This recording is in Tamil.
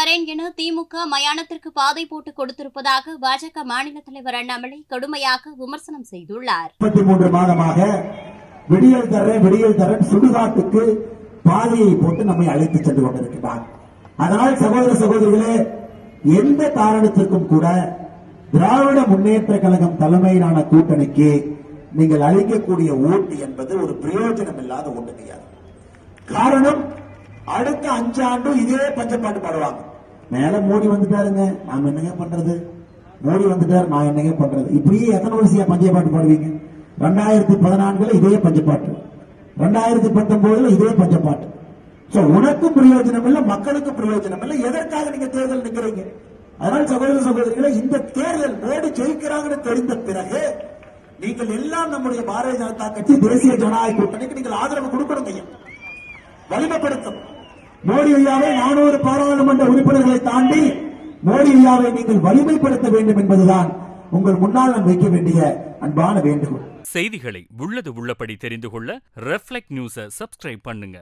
தரேன் என திமுக மயானத்திற்கு பாதை போட்டு கொடுத்திருப்பதாக பாஜக மாநில தலைவர் அண்ணாமலை கடுமையாக விமர்சனம் செய்துள்ளார். 33 மாதமாக விடியல் தரேன் சுடுகாட்டுக்கு பாதையை போட்டு நம்மை அழைத்து சென்று கொண்டிருக்கிறார். அதனால் சகோதர சகோதரிகளே, எந்த காரணத்திற்கும் கூட திராவிட முன்னேற்ற கழகம் தலைமையிலான கூட்டணிக்கு நீங்கள் அளிக்கக்கூடிய ஓட்டு என்பது ஒரு பிரயோஜனம் இல்லாத ஓட்டு கிடையாது. காரணம், அடுத்த 5 ஆண்டும் இதே பஞ்சப்பாட்டு பாடுவாங்க. மேல மோடி வந்துட்டாருங்க, நாம என்னங்க பண்றது, மோடி வந்துட்டாரு நான் என்னங்க பண்றது, இப்படியே எத்தனை வருஷம் பஞ்சப்பாட்டு பாடுவீங்க? 2014 இதே பஞ்சப்பாட்டு, 2019 இதே பஞ்சப்பாட்டு. உனக்கும் பிரயோஜனம் இல்லை, மக்களுக்கும் பிரயோஜனம் இல்லை. எதற்காக நீங்க தேர்தல் நிக்கிறீங்க? அதனால் சகோதர சகோதரிகளை, இந்த தேர்தல் மோடி ஜெயிக்கிறாங்கன்னு தெரிந்த பிறகு நீங்கள் எல்லாம் நம்முடைய பாரதிய ஜனதா கட்சி தேசிய ஜனநாயக கூட்டணிக்கு நீங்கள் ஆதரவு கொடுக்கணும், வலிமைப்படுத்தும். மோடி ஐயாவை 400 பாராளுமன்ற உறுப்பினர்களை தாண்டி மோடி ஐயாவை நீங்கள் வலிமைப்படுத்த வேண்டும் என்பதுதான் உங்கள் முன்னால் நான் வைக்க வேண்டிய அன்பான வேண்டுகோள். செய்திகளை உள்ளது உள்ளபடி தெரிந்து கொள்ள ரெஃப்ளெக்ட் நியூஸை சப்ஸ்கிரைப் பண்ணுங்க.